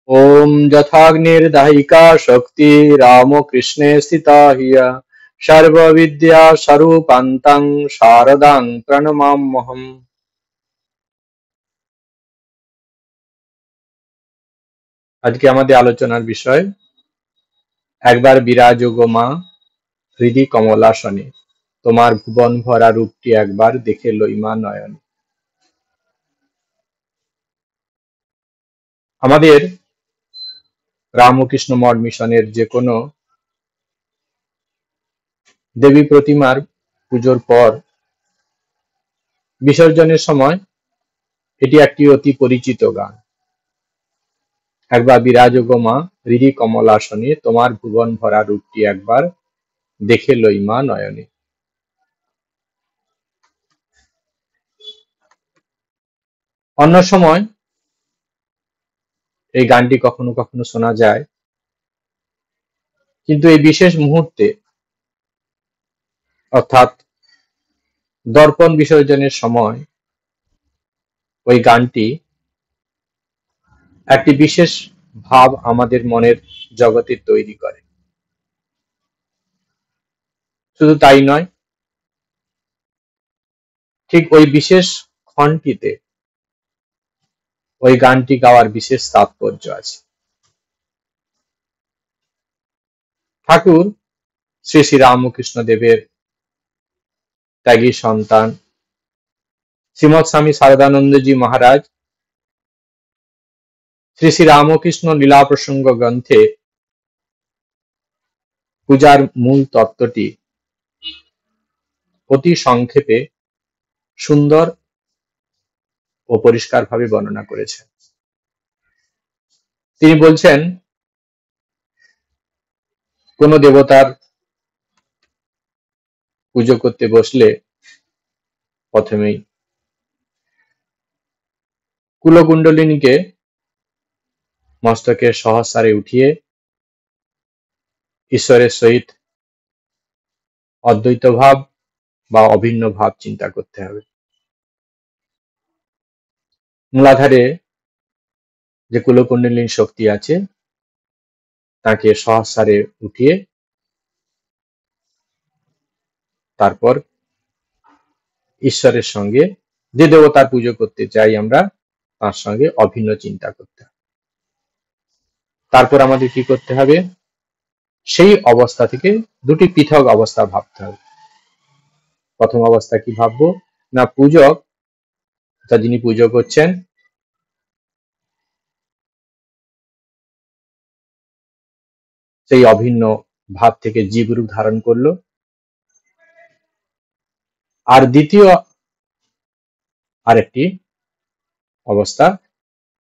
ॐ यथाग्निर्दाहिका शक्ति रामकृष्णे स्थिता हिय सर्वविद्या स्वरूपान्तं शारदां प्रणमाम्यहम्। আজকে আমাদের আলোচনার বিষয় একবার বিরাজ গো মা হৃদি কমলাসনে, তোমার ভুবন ভরা রূপটি একবার দেখে লই মা নয়নে। আমাদের রামকৃষ্ণ মঠ মিশনের যে কোনো দেবী প্রতিমার পুজোর পর বিসর্জনের সময় এটি একটি অতি পরিচিত গান। একবার বিরাজ গো মা হৃদি কমলাসনে, তোমার ভুবন ভরা রূপটি একবার দেখে লই মা নয়নে। অন্য সময় এই গানটি কখনো কখনো শোনা যায়, কিন্তু এই বিশেষ মুহূর্তে অর্থাৎ দর্পণ বিসর্জনের সময় ওই গানটি একটি বিশেষ ভাব আমাদের মনের জগতে তৈরি করে। শুধু তাই নয়, ঠিক ওই বিশেষ ক্ষণটিতে ওই গানটি গাওয়ার বিশেষ তাৎপর্য আছে। ঠাকুর শ্রী শ্রী রামকৃষ্ণ দেবের ত্যাগী সন্তান শ্রীমৎ স্বামী শারদানন্দজি মহারাজ শ্রী শ্রী রামকৃষ্ণ লীলা প্রসঙ্গ গ্রন্থে পূজার মূল তত্ত্বটি অতি সংক্ষেপে সুন্দর ও পরিষ্কারভাবে বর্ণনা করেছেন। তিনি বলছেন, কোন দেবতার পুজো করতে বসলে প্রথমেই কুলকুণ্ডলিনীকে মস্তকের সহস্রারে উঠিয়ে ঈশ্বরের সহিত অদ্বৈত ভাব বা অভিন্ন ভাব চিন্তা করতে হবে। মূলাধারে যে কুলকুণ্ডলিনী শক্তি আছে তাকে সহস্রারে উঠিয়ে তারপর ঈশ্বরের সঙ্গে, যে দেবতার পুজো করতে চাই আমরা, তার সঙ্গে অভিন্ন চিন্তা করতে হবে। তারপর আমাদের কি করতে হবে, সেই অবস্থা থেকে দুটি পৃথক অবস্থা ভাবতে হবে। প্রথম অবস্থা কি ভাববো না, পূজক যিনি পুজো করছেন সেই অভিন্ন ভাব থেকে জীব রূপ ধারণ করলো। আর দ্বিতীয় আরেকটি অবস্থা,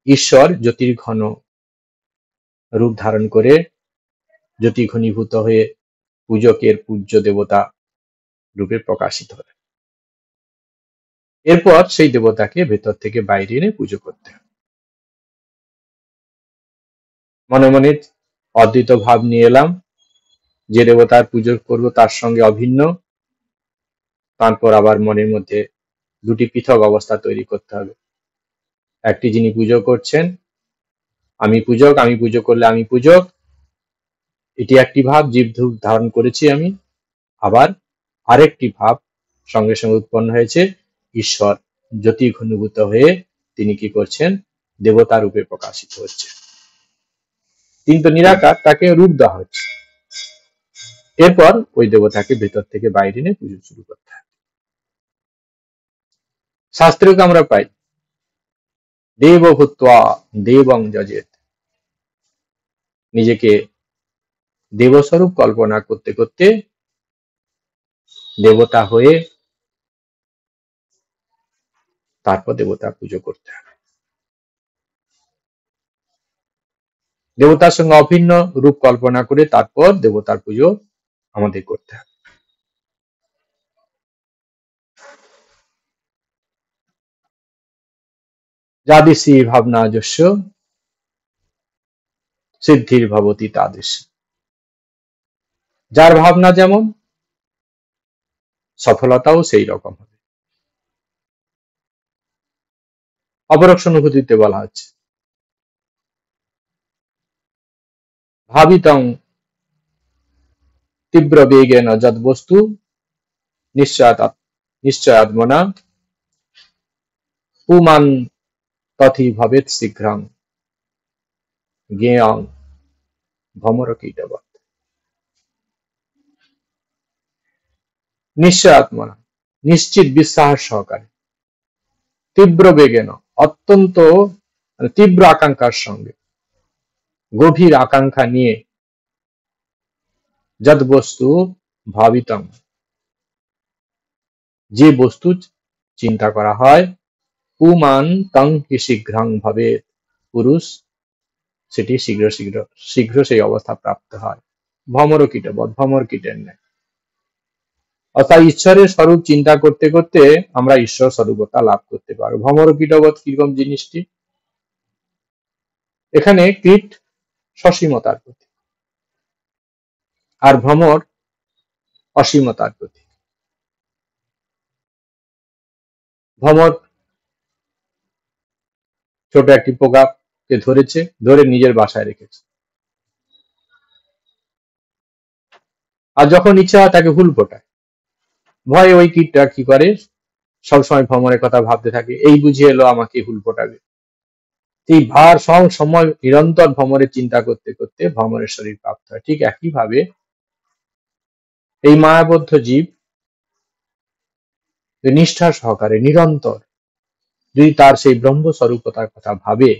ঈশ্বর জ্যোতির্ঘন রূপ ধারণ করে জ্যোতি ঘনীভূত হয়ে পূজকের পূজ্য দেবতা রূপে প্রকাশিত হবে। এরপর সেই দেবতাকে ভেতর থেকে বাইরে এনে পুজো করতে হবে। মনে মনে অদ্বৈত ভাব নিয়ে এলাম, যে দেবতার পুজো করব তার সঙ্গে অভিন্ন। তারপর আবার মনের মধ্যে দুটি পৃথক অবস্থা তৈরি করতে হবে। একটি, যিনি পুজো করছেন আমি পূজক, আমি পুজো করলে আমি পূজক, এটি একটি ভাব, জীব রূপ ধারণ করেছি আমি। আবার আরেকটি ভাব সঙ্গে সঙ্গে উৎপন্ন হয়েছে, ঈশ্বর জ্যোতি ঘনীভূত হয়ে তিনি কি করছেন, দেবতা রূপে প্রকাশিত হচ্ছে। তিনি তো নিরাকার, তাকে রূপ দেওয়া হচ্ছে। এরপর ওই দেবতাকে ভেতর থেকে বাইরে নিয়ে পুজো শুরু করতে হবে। শাস্ত্রকে আমরা পাই, দেব ভূত্বা দেবং যজেত, নিজেকে দেবস্বরূপ কল্পনা করতে করতে দেবতা হয়ে তারপর দেবতা পুজো করতে হবে। দেবতার সঙ্গে অভিন্ন রূপ কল্পনা করে তারপর দেবতার পুজো আমাদের করতে হবে। যাদিসি ভাবনা যস্য সিদ্ধির ভবতি তাদৃশ, যার ভাবনা যেমন সফলতাও সেই রকম হবে। অপরোক্ষ অনুভূতিতে বলা হচ্ছে, ভাবিতং তীব্র বেগেন যদ বস্তু নিশ্চয়াত্মনা পুমান তথি ভবেৎ শীঘ্রং জ্ঞেয়ং ভ্রমরকীটবৎ। নিশ্চয়াত্মনা নিশ্চিত বিশ্বাস সহকারে, তীব্র বেগেন অত্যন্ত তীব্র আকাঙ্ক্ষার সঙ্গে, গভীর আকাঙ্ক্ষা নিয়ে, যদ বস্তু ভাবিতং যে বস্তু চিন্তা করা হয়, পুমান তং হি শীঘ্রং ভবেৎ পুরুষ সেটি শীঘ্র সেই অবস্থা প্রাপ্ত হয়। ভ্রমরকীটবৎ ভ্রমর কীটের ন্যায়। অর্থাৎ ঈশ্বরের স্বরূপ চিন্তা করতে করতে আমরা ঈশ্বর স্বরূপতা লাভ করতে পারবো। ভ্রমরকীটবৎ কিরকম জিনিসটি? এখানে কীট সসীমতার প্রতীক আর ভ্রমর অসীমতার প্রতীক। ভ্রমর ছোট একটি পোকাকে ধরেছে, ধরে নিজের বাসায় রেখেছে, আর যখন ইচ্ছা হয় তাকে হুল ফোটায়। ভয়ে ওই কীটটা কি করে, সবসময় ভ্রমরের কথা ভাবতে থাকে, এই বুঝে এলো আমাকে হুল ফোটাবে। এই ভার সব সময় নিরন্তর ভ্রমরের চিন্তা করতে করতে ভ্রমরের শরীর প্রাপ্ত হয়। ঠিক একইভাবে এই মায়াবদ্ধ জীব নিষ্ঠা সহকারে নিরন্তর যদি তার সেই ব্রহ্মস্বরূপতার কথা ভাবে,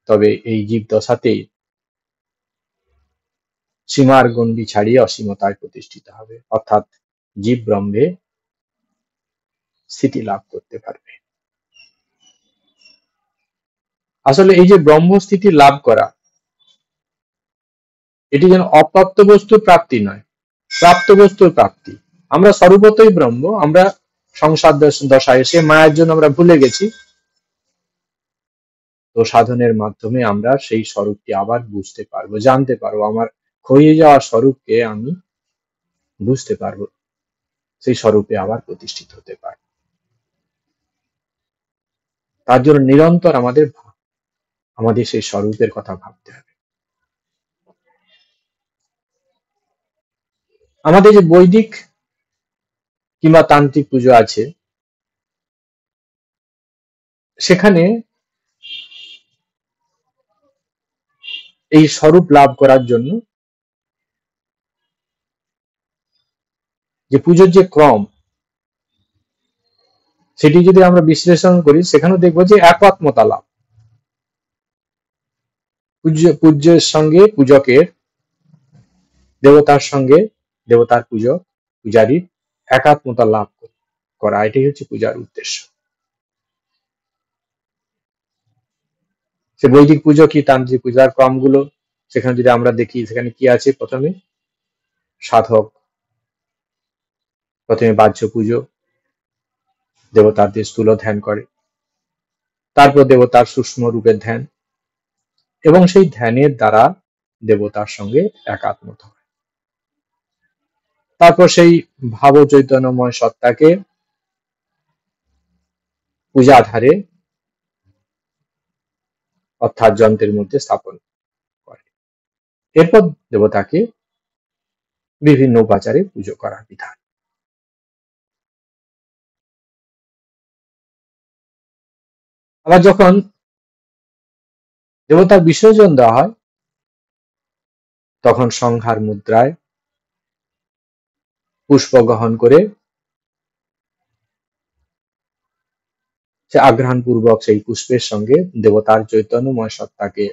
তবে এই জীব দশাতেই সীমার গণ্ডি ছাড়িয়ে অসীমতায় প্রতিষ্ঠিত হবে, অর্থাৎ জীব ব্রহ্মে স্থিতি লাভ করতে পারবে। আসলে এই যে ব্রহ্মস্থিতি লাভ করা, এটি যেন অপ্রাপ্ত বস্তুর প্রাপ্তি নয়, প্রাপ্ত বস্তুর প্রাপ্তি। আমরা স্বরূপতই ব্রহ্ম, আমরা সংসার দশায় এসে মায়ের জন্য আমরা ভুলে গেছি, তো সাধনের মাধ্যমে আমরা সেই স্বরূপটি আবার বুঝতে পারবো, জানতে পারবো, আমার ক্ষয়ে যাওয়া স্বরূপকে আমি বুঝতে পারবো, সেই স্বরূপে আবার প্রতিষ্ঠিত হতে পারবো। তার জন্য নিরন্তর আমাদের সেই স্বরূপের কথা ভাবতে হবে। আমাদের যে বৈদিক কিংবা তান্ত্রিক পুজো আছে, সেখানে এই স্বরূপ লাভ করার জন্য যে পুজোর যে ক্রম, সেটি যদি আমরা বিশ্লেষণ করি, সেখানে দেখবো যে একাত্মতা লাভ। পূজ্যের সঙ্গে পূজকের, দেবতার সঙ্গে দেবতার পূজারীর একাত্মতা লাভ করা, এটাই হচ্ছে পূজার উদ্দেশ্য। সে বৈদিক পুজো কি তান্ত্রিক পূজার ক্রমগুলো সেখানে যদি আমরা দেখি, সেখানে কি আছে? প্রথমে সাধক প্রথমে বাহ্য পুজো, দেবতাদের স্থূল ধ্যান করে, তারপর দেবতার সূক্ষ্ম রূপের ধ্যান, এবং সেই ধ্যানের দ্বারা দেবতার সঙ্গে একাত্মতা হয়। তারপর সেই ভাব চৈতন্যময় সত্তাকে পূজাধারে অর্থাৎ যন্ত্রের মধ্যে স্থাপন করে। এরপর দেবতাকে বিভিন্ন উপাচারে পুজো করার বিধান। আবার যখন দেবতার বিসর্জন দেওয়া হয়, তখন সংহার মুদ্রায় পুষ্প গ্রহণ করে সে আঘ্রাণ পূর্বক সেই পুষ্পের সঙ্গে দেবতার চৈতন্যময় সত্তাকে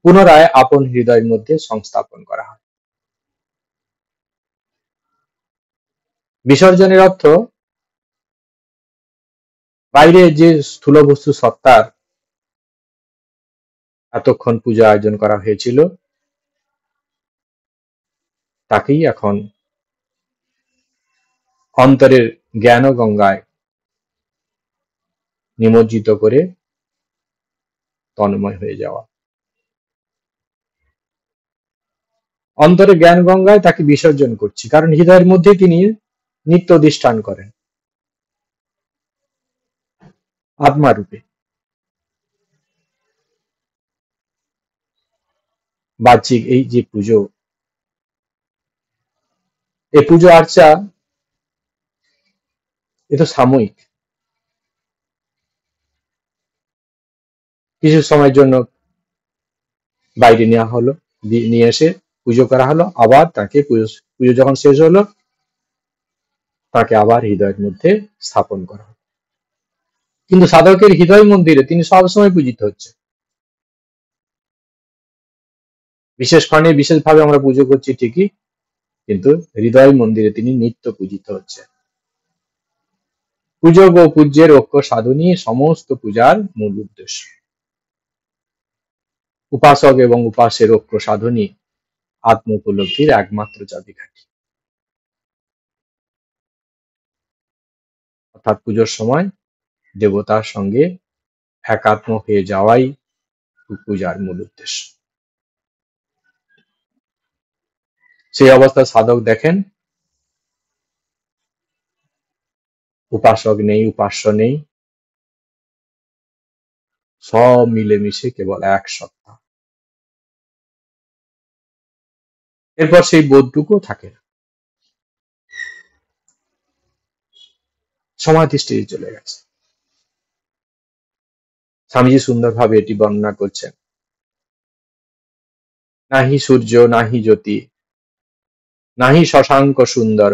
পুনরায় আপন হৃদয়ের মধ্যে সংস্থাপন করা হয়। বিসর্জনের অর্থ বাইরে যে স্থূল বস্তু সত্তার এতক্ষণ পূজা আয়োজন করা হয়েছিল, তাকেই এখন অন্তরের জ্ঞান গঙ্গায় নিমজ্জিত করে তন্ময় হয়ে যাওয়া। অন্তরে জ্ঞান গঙ্গায় তাকে বিসর্জন করছি, কারণ হৃদয়ের মধ্যে তিনি নিত্য অধিষ্ঠান করেন আত্মা রূপে। বাহ্যিক এই যে পুজো, এই পুজো আর্চা এ তো সাময়িক, কিছু সময়ের জন্য বাইরে নেওয়া হলো, নিয়ে এসে পুজো করা হলো, আবার তাকে পুজো যখন শেষ হলো তাকে আবার হৃদয়ের মধ্যে স্থাপন করা হলো। কিন্তু সাধকের হৃদয় মন্দিরে তিনি সবসময় পূজিত হচ্ছে। বিশেষ ক্ষণে বিশেষভাবে আমরা পুজো করছি ঠিকই, কিন্তু হৃদয় মন্দিরে তিনি নিত্য পূজিত হচ্ছে। পূজক ও পূজ্যের ঐক্য সাধনই সমস্ত পূজার মূল উদ্দেশ্য। উপাসক এবং উপাসের ঐক্য সাধনই আত্ম উপলব্ধির একমাত্র চাবিকাঠি। অর্থাৎ পুজোর সময় দেবতার সঙ্গে একাত্ম হয়ে যাওয়াই পূজার মূল উদ্দেশ্য। সেই অবস্থায় সাধক দেখেন উপাসক নেই, উপাস্য নেই, সব মিলেমিশে কেবল এক সত্তা। এরপর সেই বোধটুকু থাকে না, সমাধি স্টেজে চলে গেছে। স্বামীজি সুন্দরভাবে এটি বর্ণনা করছেন। নাহি সূর্য নাহি জ্যোতি, নাহি শশাঙ্ক সুন্দর,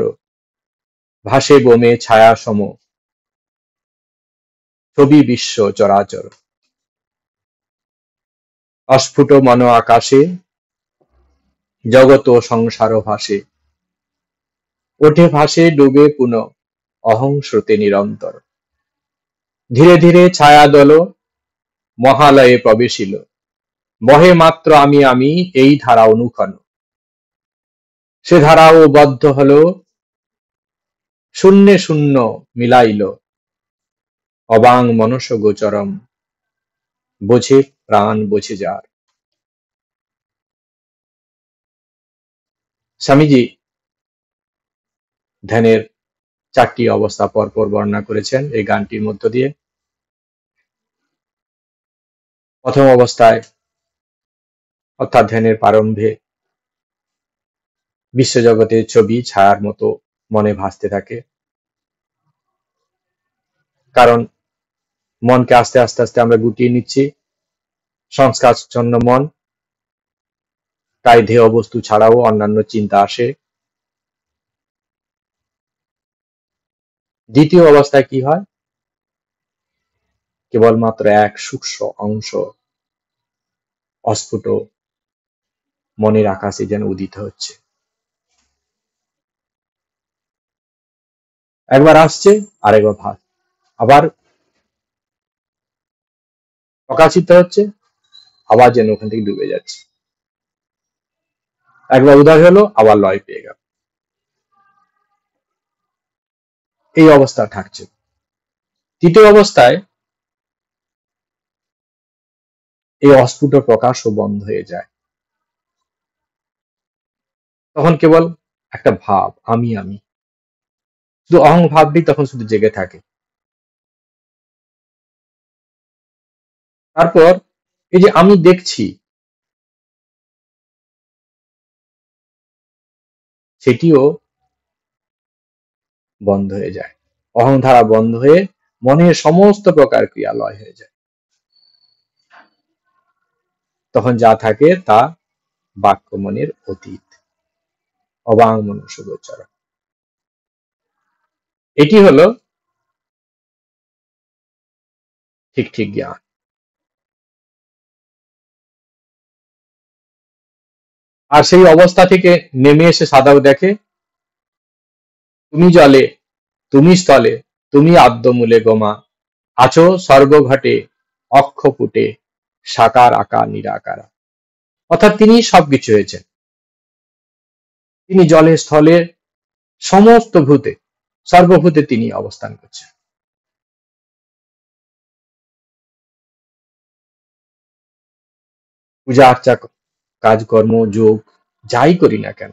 ভাসে বোমে ছায়া সম, ছবি বিশ্ব চরাচর। অস্ফুট মন আকাশে, জগত সংসার ভাসে, ওঠে ভাসে ডুবে পুন, অহং স্রোতে নিরন্তর। ধীরে ধীরে ছায়া দল মহালয়ে প্রবেশিল, বহে মাত্র আমি আমি এই ধারা অনুক্ষণ। সে ধারাও বদ্ধ হল, শূন্যে শূন্য মিলাইল, অবাং মনস গোচরম, বোঝে প্রাণ বোঝে যার। স্বামীজি ধ্যানের 4টি অবস্থা পরপর বর্ণনা করেছেন এই গানটির মধ্য দিয়ে। প্রথম অবস্থায় অর্থাৎ ধ্যানের প্রারম্ভে বিশ্বজগতের ছবি ছায়ার মতো মনে ভাসতে থাকে, কারণ মনকে আস্তে আস্তে আস্তে আমরা গুটিয়ে নিচ্ছি, সংস্কারচ্ছন্ন মন, তাই ধ্যেয় বস্তু ছাড়াও অন্যান্য চিন্তা আসে। দ্বিতীয় অবস্থায় কি হয়, কেবলমাত্র এক সূক্ষ্ম অংশ অস্ফুট মনের আকাশে যেন উদিত হচ্ছে। একবার আসছে, আরেকবার ভাস, আবার প্রকাশিত হচ্ছে, আবার যেন ওখান থেকে ডুবে যাচ্ছে। একবার উদয় হলো, আবার লয় পেয়ে গেল। এই অবস্থা থাকছে। তৃতীয় অবস্থায় এই অস্ফুট প্রকাশও বন্ধ হয়ে যায়, তখন কেবল একটা ভাব, আমি আমি, শুধু অহং ভাবটি তখন শুধু জেগে থাকে। তারপর এই যে আমি দেখছি, সেটিও বন্ধ হয়ে যায়, অহংধারা বন্ধ হয়ে মনের সমস্ত প্রকার ক্রিয়া লয় হয়ে যায়। তখন যা থাকে তা বাক্য মনের অতীত, অবাং মনস গোচর। এটি হলো ঠিক ঠিক জ্ঞান। আর সেই অবস্থা থেকে নেমে এসে সাধক দেখে তুমি জলে, তুমি স্থলে, তুমি আদ্যমূলে গোমা, আছো সর্বঘটে, অক্ষপুটে, সাকার আকার নিরাকারা। অর্থাৎ তিনি সবকিছু হয়েছেন, তিনি জলে স্থলে সমস্ত ভূতে, সর্বভূতে তিনি অবস্থান করছেন। পূজা আর্চা, কাজকর্ম, যোগ যাই করি না কেন,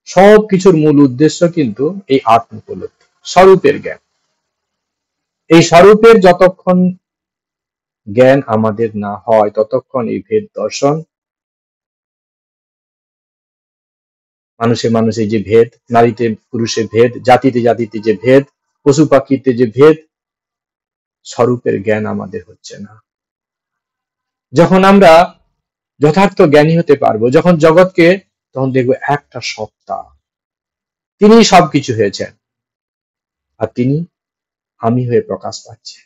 সবকিছুর মূল উদ্দেশ্য কিন্তু এই আত্ম উপলব্ধি, স্বরূপের জ্ঞান। এই স্বরূপের যতক্ষণ জ্ঞান আমাদের না হয়, ততক্ষণ এই ভেদ দর্শন মানুষে মানুষে যে ভেদ, নারীতে পুরুষে ভেদ, জাতিতে জাতিতে যে ভেদ, পশু পাখিতে যে ভেদ, স্বরূপের জ্ঞান আমাদের হচ্ছে না। যখন আমরা যথার্থ জ্ঞানী হতে পারবো, যখন জগৎকে, তখন দেখবো একটা সত্তা, তিনি সবকিছু হয়েছেন, আর তিনি আমি হয়ে প্রকাশ পাচ্ছে।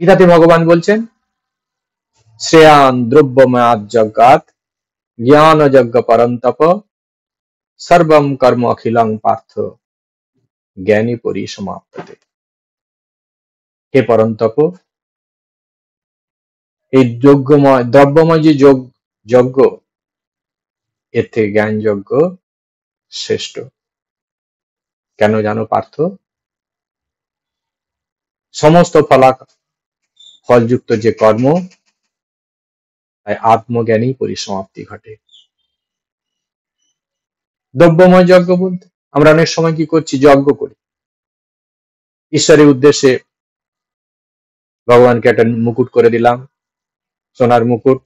গীতাতে ভগবান বলছেন, শ্রেয়ান দ্রব্যময়াৎ জগৎ জ্ঞান যজ্ঞ পরন্তপ সর্বম কর্ম অখিলং পার্থ জ্ঞানী পরিসমাপ্ততে। হে পরন্তপ, এই যজ্ঞময় দ্রব্যময় যে যজ্ঞ, এর থেকে জ্ঞান যজ্ঞ শ্রেষ্ঠ। কেন জানো পার্থ? সমস্ত ফলযুক্ত যে কর্ম, তাই আত্মজ্ঞানী পরিসমাপ্তি ঘটে। দ্রব্যময় যজ্ঞ বলতে আমরা অনেক সময় কি করছি, যজ্ঞ করি ঈশ্বরের উদ্দেশ্যে। ভগবানকে একটা মুকুট করে দিলাম, সোনার মুকুট,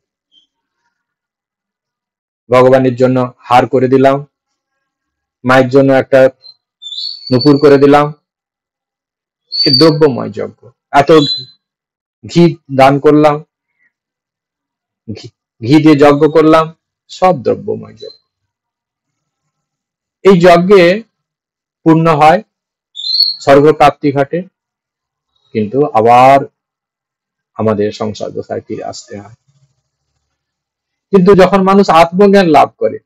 ভগবানের জন্য হার করে দিলাম, মায়ের জন্য একটা নুপুর করে দিলাম, এই দ্রব্যময় যজ্ঞ। এত ঘি দান করলাম, ঘি দিয়ে যজ্ঞ করলাম, সব দ্রব্যময় যজ্ঞ। এই যজ্ঞে পূর্ণ হয়, স্বর্গপ্রাপ্তি ঘটে, কিন্তু আবার আমাদের সংসার দশায় ফিরে আসতে হয়। কিন্তু যখন মানুষ আত্মজ্ঞান লাভ করে,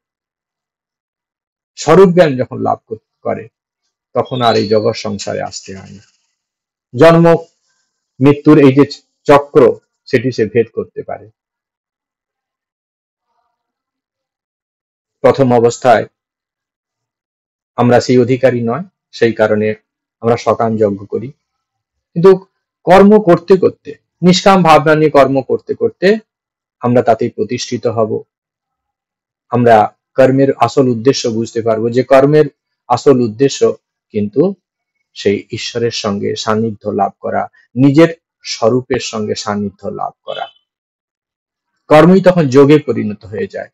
স্বরূপ জ্ঞান যখন লাভ করে, তখন আর এই জগৎ সংসারে আসতে হয় না। জন্ম মৃত্যুর এই যে চক্র, সেটি সে ভেদ করতে পারে। প্রথম অবস্থায় আমরা সেই অধিকারী নয়, সেই কারণে আমরা সকাম যজ্ঞ করি। কিন্তু কর্ম করতে করতে, নিষ্কাম ভাবনা নিয়ে কর্ম করতে করতে আমরা তাতেই প্রতিষ্ঠিত হব। আমরা কর্মের আসল উদ্দেশ্য বুঝতে পারবো, যে কর্মের আসল উদ্দেশ্য কিন্তু সেই ঈশ্বরের সঙ্গে সান্নিধ্য লাভ করা, নিজের স্বরূপের সঙ্গে সান্নিধ্য লাভ করা। কর্মই তখন যোগে পরিণত হয়ে যায়,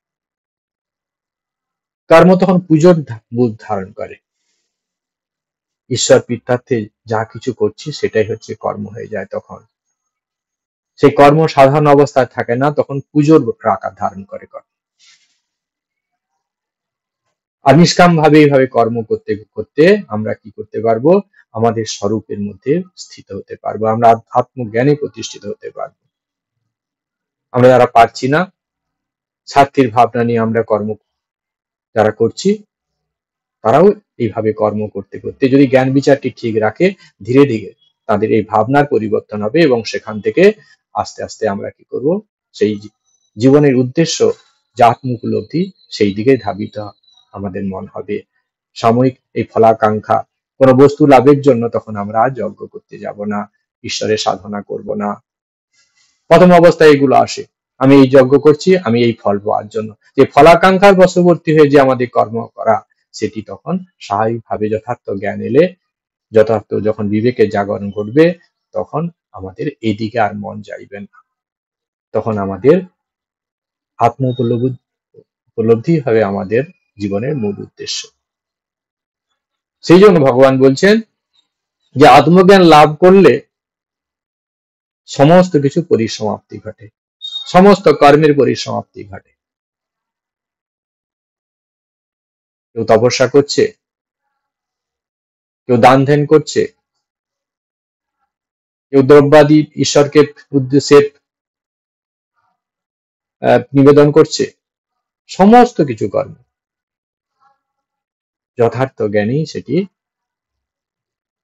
কর্ম তখন পুজোর রূপ ধারণ করে। ঈশ্বর পিত্রার্থে যা কিছু করছি সেটাই হচ্ছে কর্ম হয়ে যায়। তখন সেই কর্ম সাধারণ অবস্থায় থাকে না, তখন পুজোর আকার ধারণ করে। আর নিষ্কাম ভাবে এইভাবে কর্ম করতে করতে আমরা কি করতে পারবো, আমাদের স্বরূপের মধ্যে স্থিত হতে পারবো, আমরা আত্মজ্ঞানে প্রতিষ্ঠিত হতে পারবো। আমরা যারা পারছি না, স্বার্থের ভাবনা নিয়ে আমরা কর্ম যারা করছি, তারাও এইভাবে কর্ম করতে করতে যদি জ্ঞান বিচারটি ঠিক রাখে, ধীরে ধীরে তাদের এই ভাবনার পরিবর্তন হবে, এবং সেখান থেকে আস্তে আস্তে আমরা কি করব, সেই জীবনের উদ্দেশ্য যা আত্ম উপলব্ধি, সেই দিকে ধাবিত আমাদের মন হবে। সাময়িক এই ফলাকাঙ্ক্ষা, কোনো বস্তু লাভের জন্য তখন আমরা যজ্ঞ করতে যাব না, ঈশ্বরের সাধনা করব না। প্রথম অবস্থায় এগুলো আসে, আমি এই যজ্ঞ করছি, আমি এই ফল পাওয়ার জন্য। যে ফলাকাঙ্ক্ষার বশবর্তী হয়ে যে আমাদের কর্ম করা, সেটি তখন স্বাভাবিকভাবে যথার্থ জ্ঞান এলে, যথার্থ যখন বিবেকের জাগরণ ঘটবে, তখন আমাদের এদিকে আর মন যাইবে না। তখন আমাদের আত্ম উপলব্ধি হবে আমাদের জীবনের মূল উদ্দেশ্য। সেই জন্য ভগবান বলছেন যে আত্মজ্ঞান লাভ করলে সমস্ত কিছু পরিসমাপ্তি ঘটে, সমস্ত কর্মের পরিসমাপ্তি ঘটে। কেউ তপস্যা করছে, কেউ দান ধ্যান করছে, কেউ দ্রব্যাদি ঈশ্বরকে উদ্দেশ্যে নিবেদন করছে, সমস্ত কিছু কর্ম যথার্থ জ্ঞানী সেটি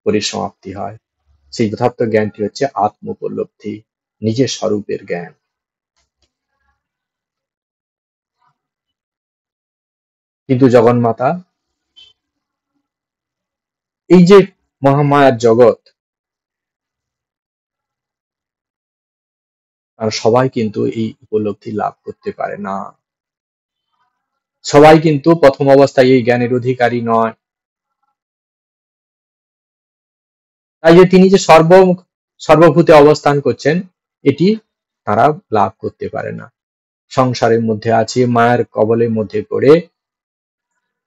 পরিসমাপ্তি হয়। সেই যথার্থ জ্ঞানটি হচ্ছে আত্ম উপলব্ধি, নিজের স্বরূপের জ্ঞান। কিন্তু জগন্মাতা এই যে মহামায়ার জগৎ, আর সবাই কিন্তু এই উপলব্ধি লাভ করতে পারে না। সবাই কিন্তু প্রথম অবস্থায় এই জ্ঞানের অধিকারী নয়। তাই যে তিনি যে সর্বভূতে অবস্থান করছেন, এটি তারা লাভ করতে পারে না। সংসারের মধ্যে আছে, মায়ের কবলের মধ্যে পড়ে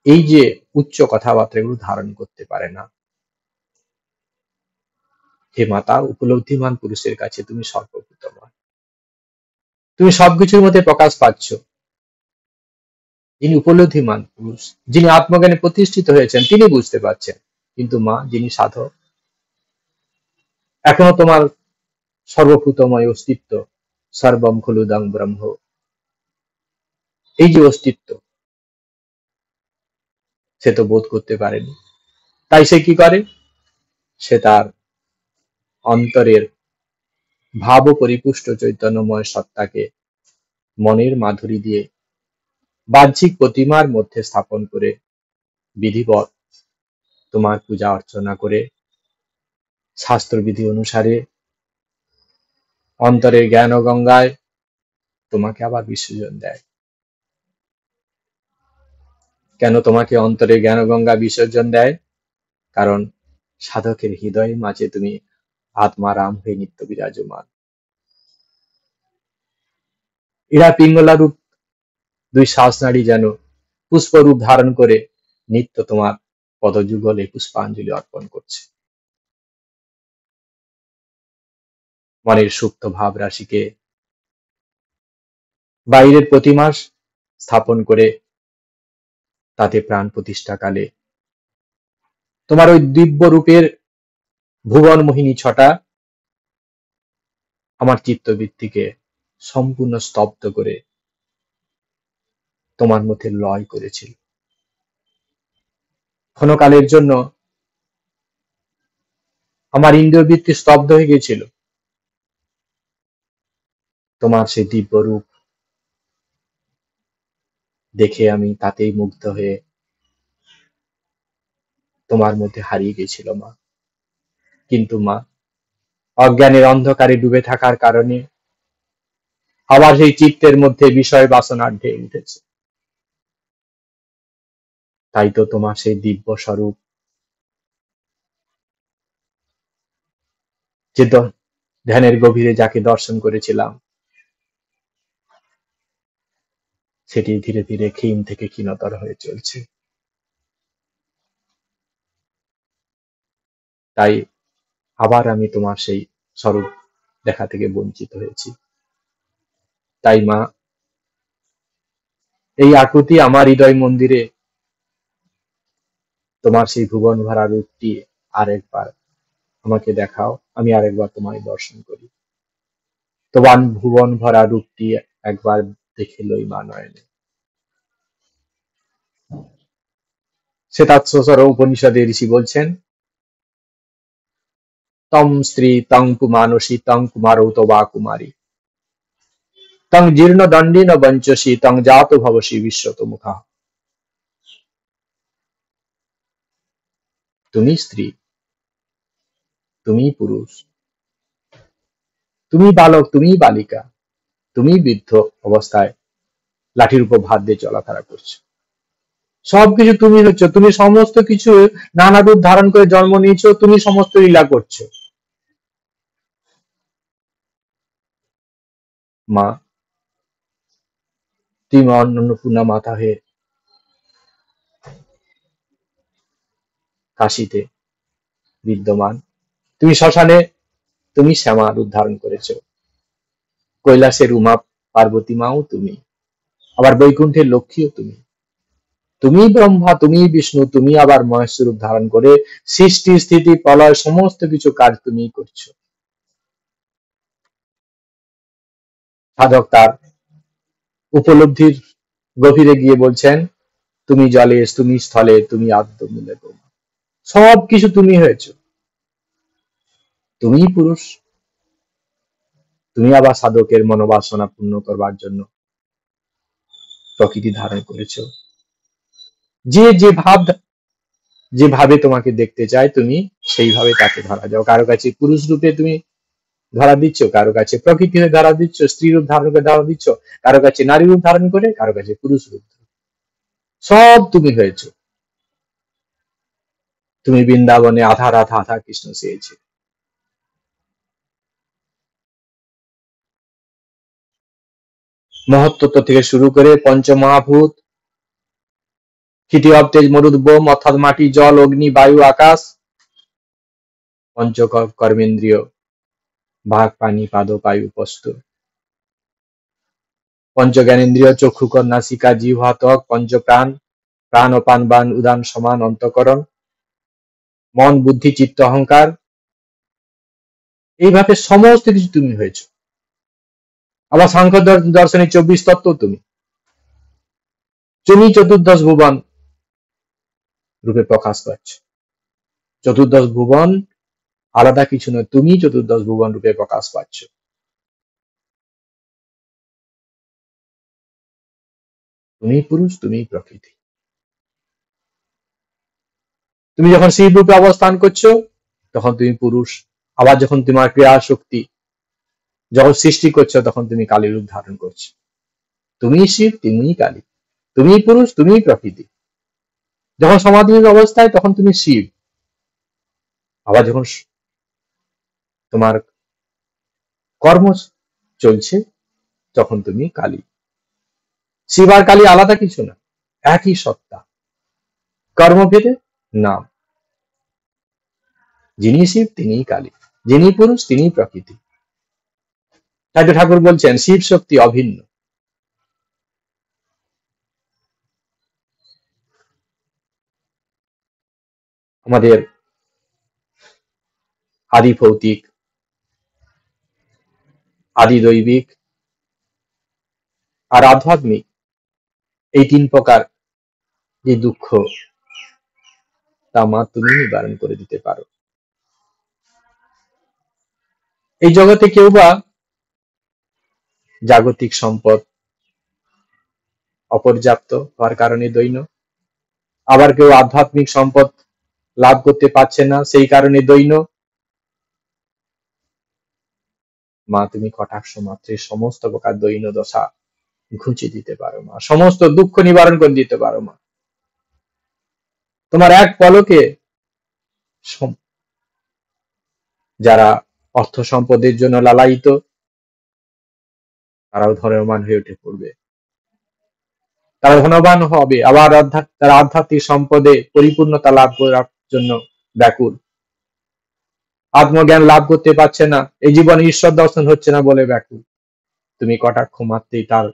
এই যে উচ্চ কথাবার্তাগুলো ধারণ করতে পারে না। হে মাতা, উপলব্ধিমান পুরুষের কাছে তুমি সর্বপ্রথম। তুমি সবকিছুর মধ্যে প্রকাশ পাচ্ছ। যিনি উপলব্ধিমান পুরুষ, যিনি আত্মজ্ঞানে প্রতিষ্ঠিত হয়েছেন, তিনি বুঝতে পারছেন। কিন্তু মা, যিনি সাধক, এখনো তোমার সর্বভূতময় অস্তিত্ব, সর্বম খলুদং ব্রহ্ম, এই যে অস্তিত্ব, সে তো বোধ করতে পারেনি। তাই সে কি করে? সে তার অন্তরের ভাব পরিপুষ্ট চৈতন্যময় সত্তাকে মনের মাধুরী দিয়ে বাহ্যিক প্রতিমার মধ্যে স্থাপন করে বিধিবৎ তোমার পূজা অর্চনা করে শাস্ত্রবিধি অনুসারে অন্তরের জ্ঞান ও গঙ্গায় তোমাকে আবার বিসর্জন দেয়। কেন তোমাকে অন্তরে জ্ঞান গঙ্গা বিসর্জন দেয়? কারণ সাধকের হৃদয়ের মাঝে তুমি আত্মারাম হয়ে নিত্য বিরাজমান। এরা পিঙ্গলা রূপ দুই শ্বাসনাড়ী যেন পুষ্পরূপ ধারণ করে নিত্য তোমার পদযুগলে পুষ্পাঞ্জলি অর্পণ করছে। মনের সুপ্ত ভাব রাশিকে বাইরের প্রতিমা স্থাপন করে তাতে প্রাণ প্রতিষ্ঠাকালে তোমার ওই দিব্য রূপের ভুবন মোহিনী ছটা আমার চিত্তবৃত্তিকে সম্পূর্ণ স্তব্ধ করে তোমার মধ্যে লয় করেছিল। ক্ষণকালের জন্য আমার ইন্দ্রিয়বৃত্তি স্তব্ধ হয়ে গেছিল। তোমার সেই দিব্য রূপ দেখে আমি তাতেই মুগ্ধ হয়ে তোমার মধ্যে হারিয়ে গেছিল মা। কিন্তু মা, অজ্ঞানের অন্ধকারে ডুবে থাকার কারণে আবার সেই চিত্তের মধ্যে বিষয় বাসনার ঢেউ উঠেছে। তাই তো তোমার সেই দিব্য স্বরূপ যে ধ্যানের গভীরে যাকে দর্শন করেছিলাম, সেটি ধীরে ধীরে ক্ষীণ থেকে ক্ষীণতর হয়ে চলছে। তাই আবার আমি তোমার সেই স্বরূপ দেখা থেকে বঞ্চিত হয়েছি। তাই মা, এই আকুতি আমার হৃদয় মন্দিরে তোমার সেই ভুবন ভরা রূপটি আরেকবার আমাকে দেখাও, আমি আরেকবার তোমায় দর্শন করি। তোমার ভুবন ভরা রূপটি একবার দেখে লই মা নয়নে। শ্বেতাশ্বর উপনিষদে ঋষি বলছেন, তম স্ত্রী তং পুমানসী তং কুমারৌ তবা কুমারী তং জীর্ণ দণ্ডীন বঞ্চসী তং জাত ভবসী বিশ্বত মুখা। তুমি স্ত্রী, তুমি পুরুষ, তুমি বালক, তুমি বালিকা, তুমি বৃদ্ধ অবস্থায় লাঠির উপর ভাত দিয়ে চলাফেরা করছো, সবকিছু তুমি হচ্ছ। তুমি সমস্ত কিছু নানা রূপ ধারণ করে জন্ম নিয়েছো, তুমি সমস্ত লীলা করছো। মা, তুমি অন্নপূর্ণা মাতা হয়ে কাশীতে বিদ্যমান। তুমি শ্মশানে তুমি শ্যামা রূপ ধারণ করেছো। কৈলাসের উমা পার্বতী মাও তুমি, আবার বৈকুণ্ঠের লক্ষ্মীও তুমি। তুমি ব্রহ্মা, তুমি বিষ্ণু, তুমি আবার মহেশ্বর রূপ ধারণ করে সৃষ্টি স্থিতি প্রলয় সমস্ত কিছু কাজ তুমি করছো। সাধক তার উপলব্ধির গভীরে গিয়ে বলছেন, তুমি জলে, তুমি স্থলে, তুমি আদ্য মূলে ব্রহ্ম। সবকিছু তুমি হয়েছো। তুমি পুরুষ, তুমি আবার সাধকের মনোবাসনা পূর্ণ করবার জন্য প্রকৃতি ধারণ করেছো। যে যেভাবে তোমাকে দেখতে চায়, তুমি সেইভাবে তাকে ধরা যাও। কারো কাছে পুরুষ রূপে তুমি ধরা দিচ্ছ, কারো কাছে প্রকৃতি হয়ে ধরা দিচ্ছ, স্ত্রী রূপ ধারণ করে ধরা দিচ্ছ, কারো কাছে নারী রূপ ধারণ করে, কারো কাছে পুরুষ রূপ। সব তুমি হয়েছো। তুমি বৃন্দাবনে আধা রাধা আধা কৃষ্ণ চেয়েছে। মহত্তত্ব থেকে শুরু করে পঞ্চমহাভূত, তৃতীয় তেজ মরুদ বোম অর্থাৎ মাটি, জল, অগ্নি, বায়ু, আকাশ, পঞ্চ কর্মেন্দ্রিয় বাঘ, পানি, পাদ, পায়ু, পস্ত, পঞ্চ জ্ঞানেন্দ্রিয় চক্ষু, কর্ণ, নাসিকা, জিহ্বা, ত্বক, পঞ্চ প্রাণ, প্রাণ, অপান, বান, উদান, সমান, অন্তঃকরণ, মন, বুদ্ধি, চিত্ত, অহংকার, এইভাবে সমস্ত কিছু তুমি হয়েছ। আবার সাংখ্য দর্শনে 24 তত্ত্ব তুমি চতুর্দশ ভুবন রূপে প্রকাশ পাচ্ছ। চতুর্দশ ভুবন আলাদা কিছু নয়, তুমি চতুর্দশ ভুবন রূপে প্রকাশ পাচ্ছ। তুমি পুরুষ, তুমি প্রকৃতি। তুমি যখন শিব রূপে অবস্থান করছো তখন তুমি পুরুষ, আবার যখন তোমার ক্রিয়া শক্তি যখন সৃষ্টি করছো তখন তুমি কালী রূপ ধারণ করছো। তুমি শিব, তুমি কালী, তুমি পুরুষ, তুমি প্রকৃতি। যখন সমাধির অবস্থায় তখন তুমি শিব, আবার যখন তোমার কর্ম চলছে তখন তুমি কালী। শিব আর কালী আলাদা কিছু না, একই সত্তা, কর্মভেদে নাম। যিনি শিব তিনি কালী, যিনি পুরুষ তিনি প্রকৃতি। তাই তো ঠাকুর বলছেন শিব শক্তি অভিন্ন। আমাদের আদি ভৌতিক, আদি দৈবিক আর আধ্যাত্মিক এই 3 প্রকার যে দুঃখ তা মা তুমি নিবারণ করে দিতে পারো। এই জগতে কেউ বা জাগতিক সম্পদ অপর্যাপ্ত হওয়ার কারণে দৈন্য, আবার কেউ আধ্যাত্মিক সম্পদ লাভ করতে পারছে না সেই কারণে দৈন্য। মা তুমি কটাক্ষ মাত্রে সমস্ত প্রকার দৈন্য দশা ঘুচিয়ে দিতে পারো মা, সমস্ত দুঃখ নিবারণ করে দিতে পারো মা। তোমার এক পলকে যারা অর্থ সম্পদের জন্য লালায়িত তারাও ধনবান হয়ে উঠে পড়বে, তারা ধনবান হবে। আবার তারা আধ্যাত্মিক সম্পদে পরিপূর্ণতা লাভ করার জন্য ব্যাকুল, আত্মজ্ঞান লাভ করতে পারছে না, এই জীবনে ঈশ্বর দর্শন হচ্ছে না বলে ব্যাকুল। তুমি কটাক্ষ মাত্রেই তার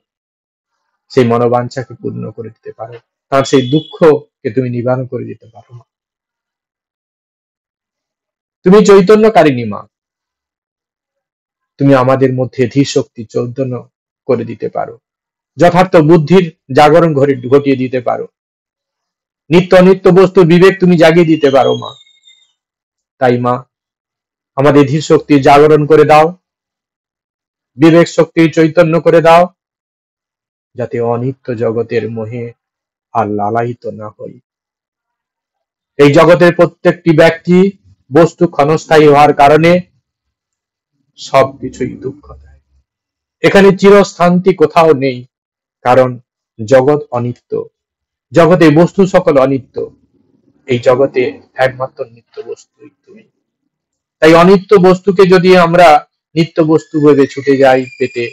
সেই মনোবাঞ্ছাকে পূর্ণ করে দিতে পারো, তার সেই দুঃখকে তুমি নিবারণ করে দিতে পারো। তুমি চৈতন্যকারিণী মা, তুমি আমাদের মধ্যে ধীর শক্তি চৈতন্য করে দিতে পারো, যথার্থ বুদ্ধির জাগরণ ঘটিয়ে দিতে পারো, নিত্য নিত্য বস্তু বিবেক তুমি জাগিয়ে দিতে পারো মা। তাই মা আমাদের ধীর শক্তি জাগরণ করে দাও, বিবেক শক্তি চৈতন্য করে দাও, যাতে অনিত্য জগতের মোহে আর লালায়িত না হই। এই জগতের প্রত্যেকটি ব্যক্তি বস্তু ক্ষণস্থায়ী হওয়ার কারণে সবকিছুই দুঃখ দেয়। এখানে চিরশান্তি কোথাও নেই, কারণ জগৎ অনিত্য, জগতে বস্তু সকল অনিত্য, এই জগতে একমাত্র নিত্য বস্তুই তুমি। তাই অনিত্য বস্তুকে যদি আমরা নিত্য বস্তু ভেবে ছুটে যাই পেতে,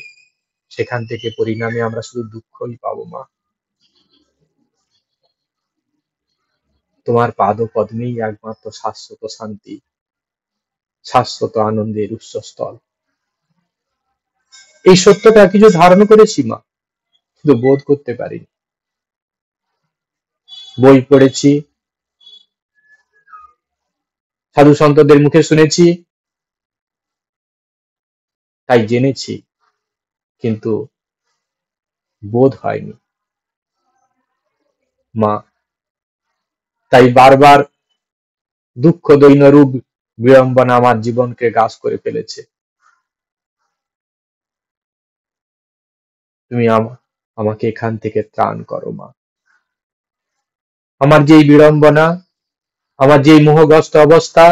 সেখান থেকে পরিণামে আমরা শুধু দুঃখই পাবো মা। তোমার পাদ পদ্মেই একমাত্র শাশ্বত শান্তি, শাশ্বত আনন্দের উৎসস্থল। এই সত্যটা কিছু ধারণ করেছি মা, শুধু বোধ করতে পারিনি। বই পড়েছি, সাধু সন্তদের মুখে শুনেছি, তাই জেনেছি, কিন্তু বোধ হয়নি মা। তাই বারবার দুঃখ দৈন্য রূপ বিড়ম্বনা আমার জীবনকে গ্রাস করে ফেলেছে। তুমি আমাকে এখান থেকে ত্রাণ করো মা। আমার যেই বিড়ম্বনা, আমার যেই মোহগ্রস্ত অবস্থা,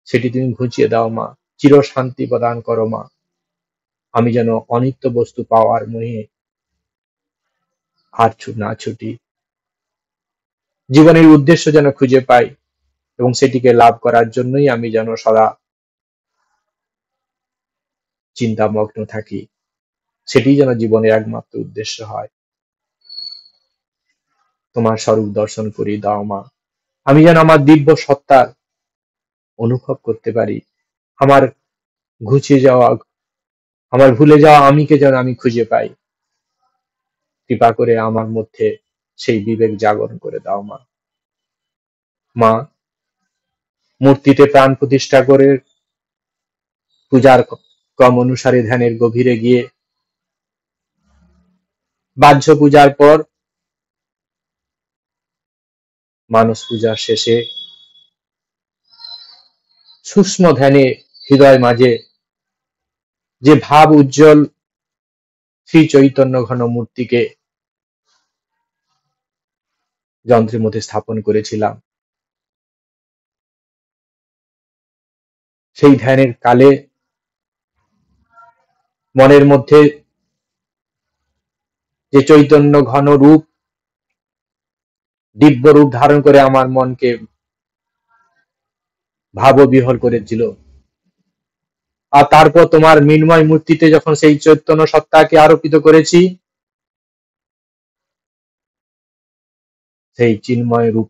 সেটি তুমি ঘুচিয়ে দাও মা, চির শান্তি প্রদান করো মা। আমি যেন অনিত্য বস্তু পাওয়ার মোহে আর না ছুটি, জীবনের উদ্দেশ্য যেন খুঁজে পাই, এবং সেটিকে লাভ করার জন্যই আমি যেন সদা চিন্তামগ্ন থাকি। সেটি যেন জীবনের একমাত্র উদ্দেশ্য হয়। তোমার স্বরূপ দর্শন করি দাও মা, আমি যেন আমার দিব্য সত্তার অনুভব করতে পারি, আমার ঘুচিয়ে যাওয়া, আমার ভুলে যাওয়া আমিকে যেন আমি খুঁজে পাই। কৃপা করে আমার মধ্যে সেই বিবেক জাগরণ করে দাও মা। মা, মূর্তিতে প্রাণ প্রতিষ্ঠা করে পূজার ক্রম অনুসারে ধ্যানের গভীরে গিয়ে বাহ্য পূজার পর মানস পূজার শেষে সূক্ষ্ম ধ্যানে হৃদয় মাঝে যে ভাব উজ্জ্বল শ্রী চৈতন্য ঘন মূর্তিকে যন্ত্রের মধ্যে স্থাপন করেছিলাম, সেই ধ্যানের কালে মনের মধ্যে যে চৈতন্য ঘন রূপ দিব্য রূপ ধারণ করে আমার মনকে ভাববিহ্বল করেছিল, আর তারপর তোমার মৃন্ময় মূর্তিতে যখন সেই চৈতন্য সত্তাকে আরোপিত করেছি, সেই চিন্ময় রূপ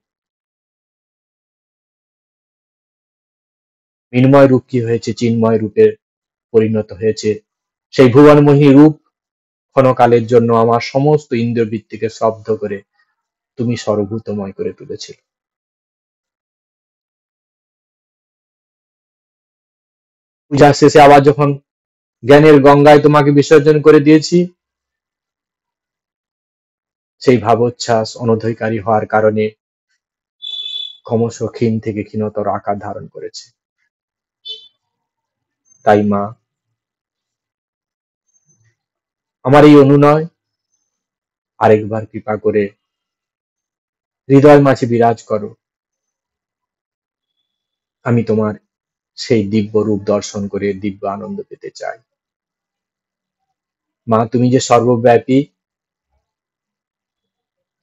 মৃন্ময় রূপ কি হয়েছে, চিন্ময় রূপে পরিণত হয়েছে। সেই ভুবনমোহিনী রূপ ক্ষণকালের জন্য আমার সমস্ত ইন্দ্রিয়বৃত্তিকে স্তব্ধ করে তুমি সর্বভূতময় করে তুলেছিল। পূজা শেষে আবার যখন জ্ঞানের গঙ্গায় তোমাকে বিসর্জন করে দিয়েছি, সেই ভাবোচ্ছ্বাস অনধ্যকারী হওয়ার কারণে ক্রমশ ক্ষীণ থেকে ক্ষীণতর আকার ধারণ করেছে। তাই মা, আমার এই অনুনয় আরেকবার কৃপা করে হৃদয় মাঝে বিরাজ করো। আমি তোমার সেই দিব্য রূপ দর্শন করে দিব্য আনন্দ পেতে চাই। মা, তুমি যে সর্বব্যাপী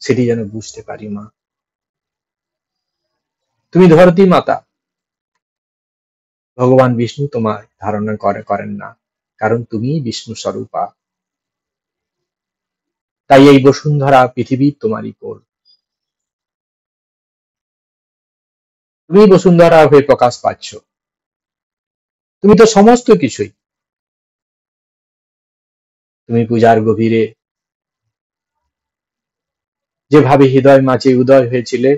সেটি যেন বুঝতে পারি মা। তুমি ধরতী মাতা, ভগবান বিষ্ণু তোমার ধারণা করেন না, কারণ তুমি বিষ্ণু স্বরূপা। তাই এই বসুন্ধরা পৃথিবী তোমারই কোল, তুমি বসুন্ধরা হয়ে প্রকাশ পাচ্ছ। তুমি তো সমস্ত কিছুই। তুমি পূজার গভীরে যেভাবে হৃদয় মাঝে উদয় হয়েছিলে,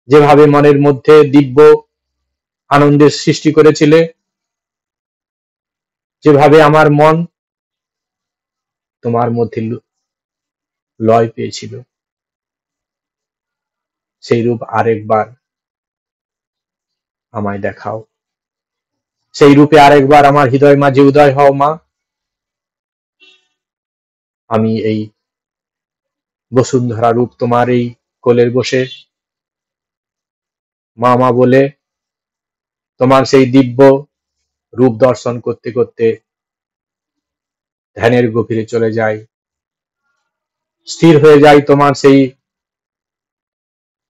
যেভাবে মনের মধ্যে দিব্য আনন্দের সৃষ্টি করেছিলে, যেভাবে আমার মন তোমার মধ্যে লয় পেয়েছিল, সেই রূপ আরেকবার আমায় দেখাও। সেই রূপে আরেকবার আমার হৃদয় মাঝে উদয় হও মা। আমি এই বসুন্ধরা রূপ তোমার এই কোলের বসে মা মা বলে তোমার সেই দিব্য রূপ দর্শন করতে করতে ধ্যানের গভীরে চলে যাই, স্থির হয়ে যাই তোমার সেই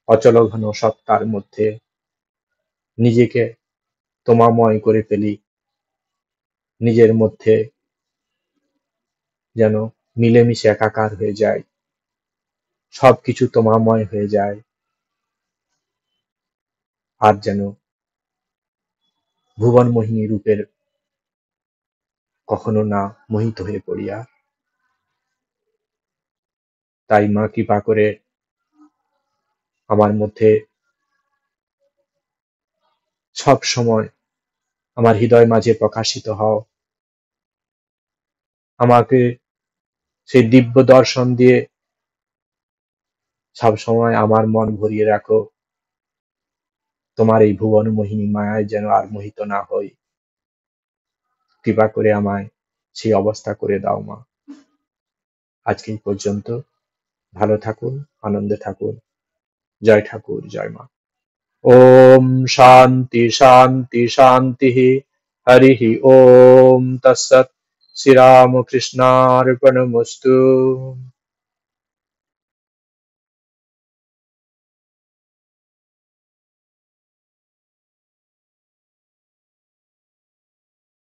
অচল ঘন সত্তার মধ্যে, নিজেকে তোমাময় করে ফেলি, নিজের মধ্যে যেন মিলেমিশে একাকার হয়ে যায়, সবকিছু তোমাময় হয়ে যায়, আর যেন ভুবন মোহিনী রূপের কখনো না মোহিত হয়ে পড়িয়া। তাই মা, কৃপা করে আমার মধ্যে সব সময় আমার হৃদয় মাঝে প্রকাশিত হও, আমাকে সেই দিব্য দর্শন দিয়ে সব সময় আমার মন ভরিয়ে রাখো। তোমার এই ভুবন মোহিনী মায়ায় যেন আর মোহিত না হই। কৃপা করে আমায় সেই অবস্থা করে দাও মা। আজকে এই পর্যন্ত। ভালো থাকুন, আনন্দে থাকুন। জয় ঠাকুর, জয় মা। ওম শান্তি শান্তি শান্তি। হরি ওম তৎসৎ। শ্রীরামকৃষ্ণার্পণমস্তু।